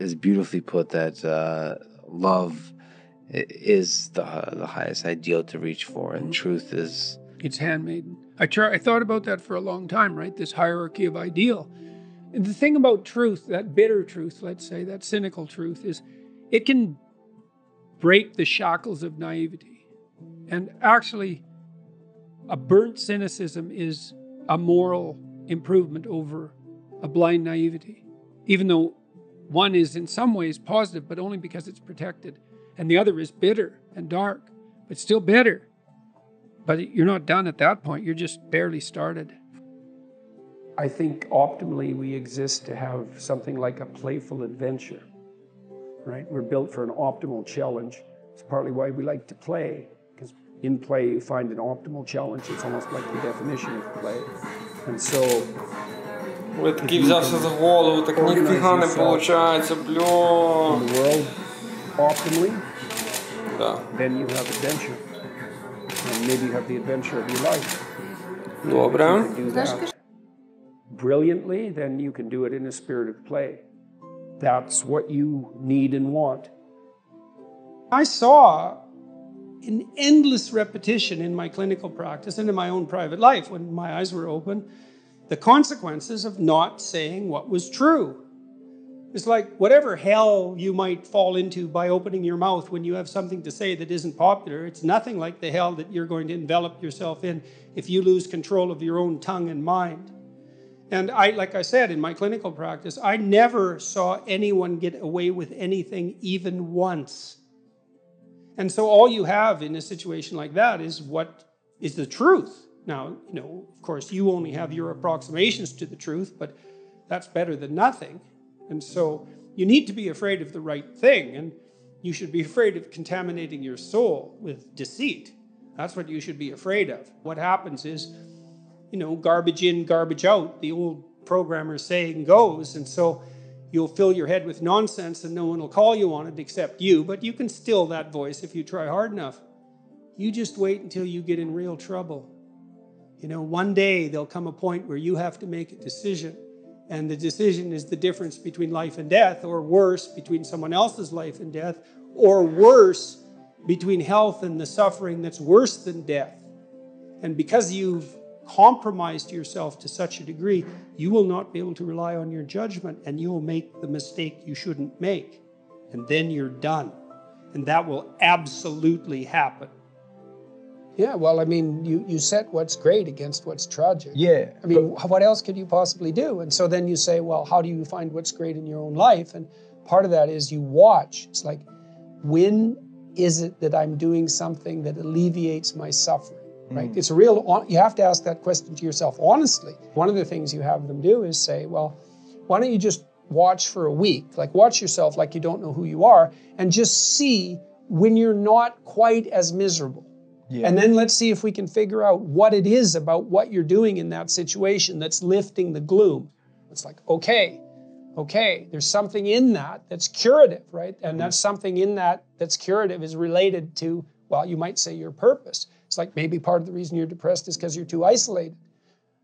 is beautifully put, that love is the highest ideal to reach for, and truth is... It's handmaiden. I thought about that for a long time, right? This hierarchy of ideal. And the thing about truth, that bitter truth, let's say, that cynical truth, is it can break the shackles of naivety. And actually, a burnt cynicism is a moral improvement over a blind naivety, even though one is in some ways positive, but only because it's protected, and the other is bitter and dark, but still bitter. But you're not done at that point. You're just barely started. I think optimally we exist to have something like a playful adventure, right? We're built for an optimal challenge. It's partly why we like to play, because in play you find an optimal challenge. It's almost like the definition of play. And so... Ой, такий взявся за голову, так ніфіга не получається, бльо. In the world optimally, then you have adventure. And maybe you have the adventure of your life. Добре. Brilliantly, then you can do it in a spirit of play. That's what you need and want. I saw an endless repetition in my clinical practice and in my own private life, when my eyes were open, the consequences of not saying what was true. It's like whatever hell you might fall into by opening your mouth when you have something to say that isn't popular, it's nothing like the hell that you're going to envelop yourself in if you lose control of your own tongue and mind. And like I said, in my clinical practice, I never saw anyone get away with anything even once. And so all you have in a situation like that is what is the truth. Now, of course, you only have your approximations to the truth, but that's better than nothing. And so you need to be afraid of the right thing, and you should be afraid of contaminating your soul with deceit. That's what you should be afraid of. What happens is, garbage in, garbage out, the old programmer saying goes, and so you'll fill your head with nonsense and no one will call you on it except you, but you can still that voice if you try hard enough. You just wait until you get in real trouble. One day there'll come a point where you have to make a decision, and the decision is the difference between life and death, or worse, between someone else's life and death, or worse, between health and the suffering that's worse than death. And because you've compromised yourself to such a degree, you will not be able to rely on your judgment, and you will make the mistake you shouldn't make. And then you're done. And that will absolutely happen. Yeah, well, I mean, you set what's great against what's tragic. Yeah. I mean, what else could you possibly do? And so then you say, well, how do you find what's great in your own life? And part of that is you watch. It's like, when is it that I'm doing something that alleviates my suffering? Right? It's a real, you have to ask that question to yourself honestly. One of the things you have them do is say, well, why don't you just watch for a week? Like, watch yourself like you don't know who you are, and just see when you're not quite as miserable. Yeah. And then let's see if we can figure out what it is about what you're doing in that situation that's lifting the gloom. It's like, okay, there's something in that that's curative, right? And that's something in that that's curative is related to, well, you might say your purpose. It's like maybe part of the reason you're depressed is because you're too isolated.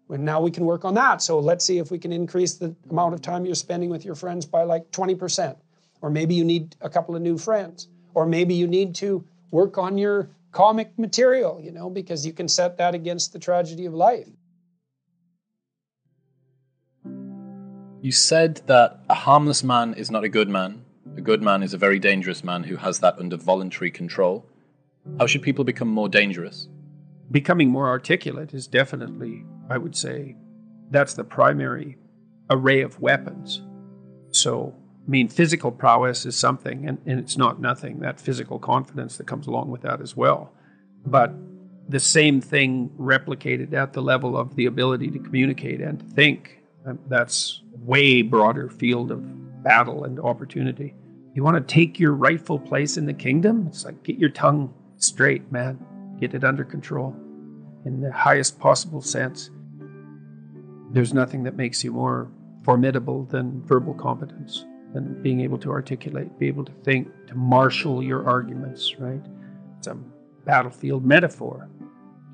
Well, now we can work on that. So let's see if we can increase the amount of time you're spending with your friends by like 20%. Or maybe you need a couple of new friends. Or maybe you need to work on your comic material, because you can set that against the tragedy of life. You said that a harmless man is not a good man. A good man is a very dangerous man who has that under voluntary control. How should people become more dangerous? Becoming more articulate is definitely, I would say, that's the primary array of weapons. So, physical prowess is something, and it's not nothing, that physical confidence that comes along with that as well. But the same thing replicated at the level of the ability to communicate and to think, that's a way broader field of battle and opportunity. You want to take your rightful place in the kingdom? It's like, get your tongue straight, man. Get it under control in the highest possible sense. There's nothing that makes you more formidable than verbal competence, than being able to articulate, be able to think, to marshal your arguments, right? It's a battlefield metaphor.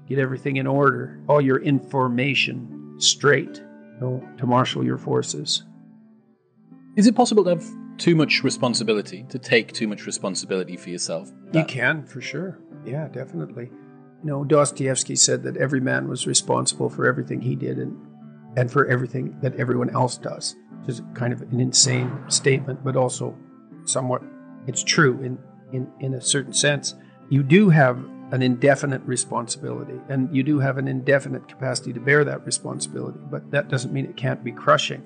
Get everything in order, all your information straight, to marshal your forces. Is it possible to have too much responsibility, to take too much responsibility for yourself? You can, for sure. Yeah, definitely. Dostoevsky said that every man was responsible for everything he did and for everything that everyone else does, which is kind of an insane statement, but also somewhat, it's true in a certain sense. You do have an indefinite responsibility, and you do have an indefinite capacity to bear that responsibility, but that doesn't mean it can't be crushing.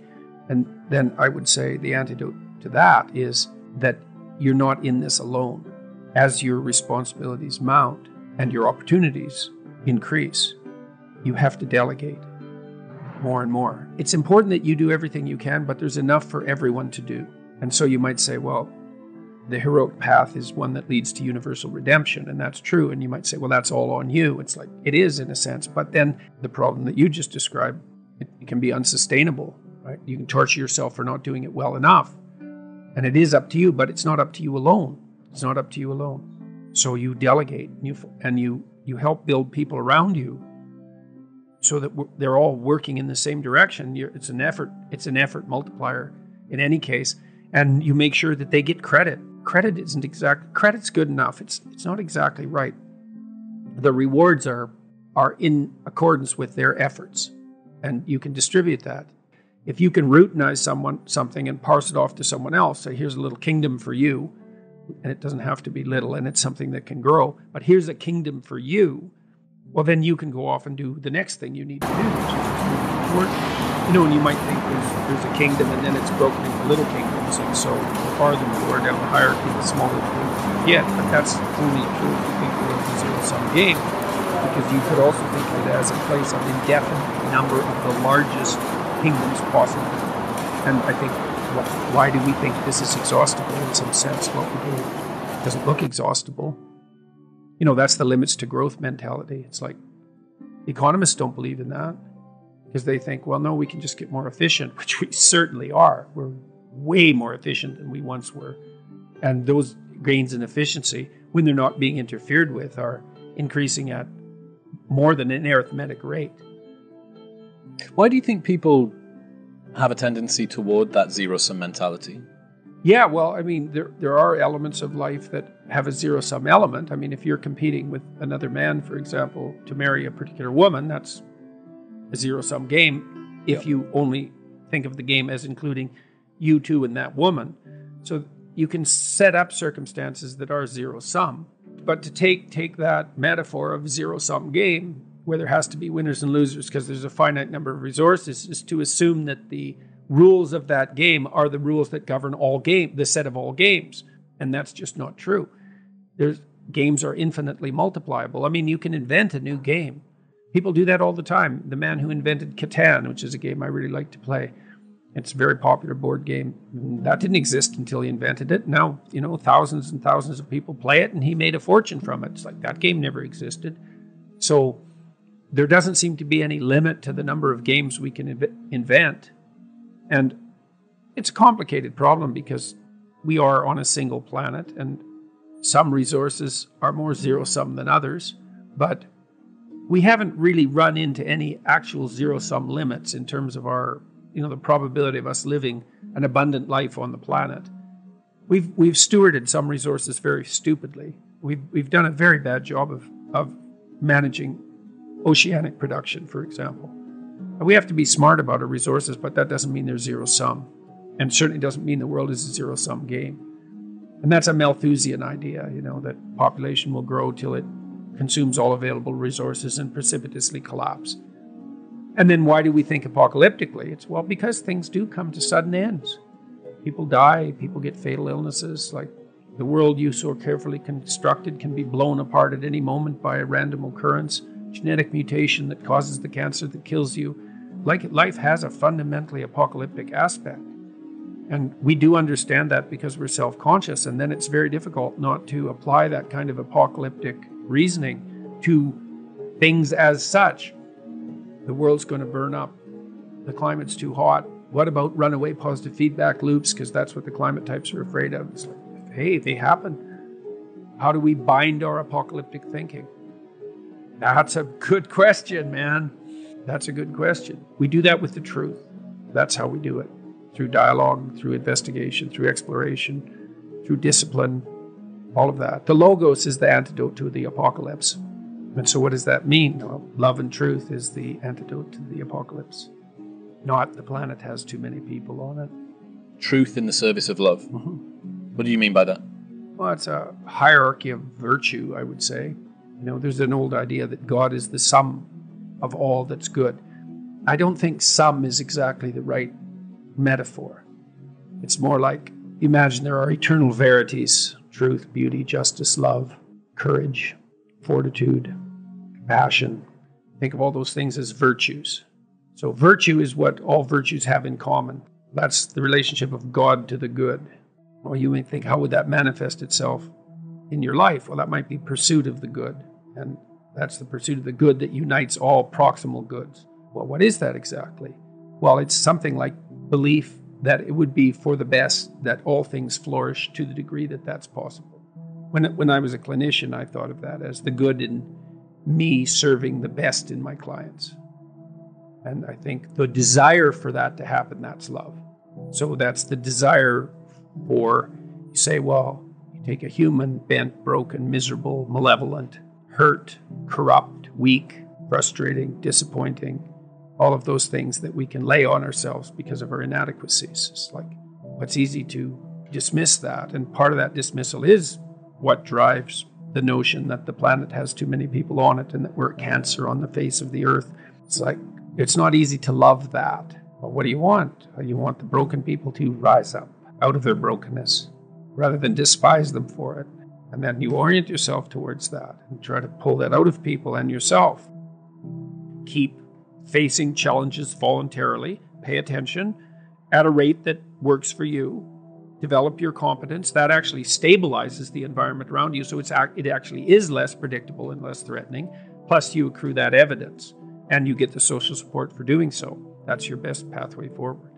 And then I would say the antidote to that is that you're not in this alone. As your responsibilities mount and your opportunities increase, you have to delegate more and more. It's important that you do everything you can, but there's enough for everyone to do. And so you might say, well, the heroic path is one that leads to universal redemption, and that's true. And you might say, well, that's all on you. It's like, it is in a sense, but then the problem that you just described, it can be unsustainable, right? You can torture yourself for not doing it well enough. And it is up to you, but it's not up to you alone. It's not up to you alone. So you delegate and you help build people around you so that they're all working in the same direction. It's an effort multiplier in any case. And you make sure that they get credit. Credit's good enough. It's not exactly right. The rewards are in accordance with their efforts, and you can distribute that. If you can routinize something and parse it off to someone else, say, here's a little kingdom for you, and it doesn't have to be little, and it's something that can grow, but here's a kingdom for you, well, then you can go off and do the next thing you need to do, which is work. And you might think there's a kingdom, and then it's broken into little kingdoms, and so the farther you are down the hierarchy, the smaller the kingdom you get. But that's only true if you think the world is a zero-sum game, because you could also think of it as a place of indefinite number of the largest kingdoms possible. And I think, why do we think this is exhaustible in some sense? Well, it doesn't look exhaustible. That's the limits to growth mentality. It's like, economists don't believe in that, because they think, well, no, we can just get more efficient, which we certainly are. We're way more efficient than we once were. And those gains in efficiency, when they're not being interfered with, are increasing at more than an arithmetic rate. Why do you think people have a tendency toward that zero-sum mentality? Yeah, well, I mean, there are elements of life that have a zero-sum element. I mean, if you're competing with another man, for example, to marry a particular woman, that's a zero-sum game if you only think of the game as including you two and that woman. So you can set up circumstances that are zero-sum. But to take that metaphor of zero-sum game, where there has to be winners and losers because there's a finite number of resources, is to assume that the rules of that game are the rules that govern the set of all games. And that's just not true. Games are infinitely multipliable. I mean, you can invent a new game. People do that all the time. The man who invented Catan, which is a game I really like to play, it's a very popular board game. That didn't exist until he invented it. Now, thousands and thousands of people play it, and he made a fortune from it. It's like that game never existed. So there doesn't seem to be any limit to the number of games we can invent. And it's a complicated problem because we are on a single planet, and some resources are more zero-sum than others, but we haven't really run into any actual zero-sum limits in terms of our, the probability of us living an abundant life on the planet. We've stewarded some resources very stupidly. We've done a very bad job of managing oceanic production, for example. We have to be smart about our resources, but that doesn't mean they're zero-sum, and certainly doesn't mean the world is a zero-sum game. And that's a Malthusian idea, that population will grow till it consumes all available resources and precipitously collapse. And then why do we think apocalyptically? It's, well, because things do come to sudden ends. People die, people get fatal illnesses, like the world you so carefully constructed can be blown apart at any moment by a random occurrence, genetic mutation that causes the cancer that kills you. Like, life has a fundamentally apocalyptic aspect. And we do understand that because we're self-conscious, and then it's very difficult not to apply that kind of apocalyptic reasoning to things as such. The world's going to burn up. The climate's too hot. What about runaway positive feedback loops? Because that's what the climate types are afraid of. It's like, hey, they happen. How do we bind our apocalyptic thinking? That's a good question, man. That's a good question. We do that with the truth. That's how we do it. through dialogue, through investigation, through exploration, through discipline, all of that. The Logos is the antidote to the apocalypse. And so what does that mean? Well, love and truth is the antidote to the apocalypse. Not the planet has too many people on it. Truth in the service of love. Mm-hmm. What do you mean by that? Well, it's a hierarchy of virtue, I would say. There's an old idea that God is the sum of all that's good. I don't think sum is exactly the right metaphor. It's more like, imagine there are eternal verities: truth, beauty, justice, love, courage, fortitude, compassion. Think of all those things as virtues. So virtue is what all virtues have in common. That's the relationship of God to the good. Well, you may think, how would that manifest itself in your life? Well, that might be pursuit of the good. And that's the pursuit of the good that unites all proximal goods. Well, what is that exactly? Well, it's something like belief that it would be for the best, that all things flourish to the degree that that's possible. When I was a clinician, I thought of that as the good in me serving the best in my clients. And I think the desire for that to happen, that's love. So that's the desire for, you say, well, you take a human, bent, broken, miserable, malevolent, hurt, corrupt, weak, frustrating, disappointing, all of those things that we can lay on ourselves because of our inadequacies. It's like, it's easy to dismiss that. And part of that dismissal is what drives the notion that the planet has too many people on it and that we're a cancer on the face of the earth. It's like, it's not easy to love that. But what do you want? You want the broken people to rise up out of their brokenness rather than despise them for it. And then you orient yourself towards that and try to pull that out of people and yourself. Keep facing challenges voluntarily. Pay attention at a rate that works for you. Develop your competence. That actually stabilizes the environment around you, so it actually is less predictable and less threatening. Plus, you accrue that evidence, and you get the social support for doing so. That's your best pathway forward.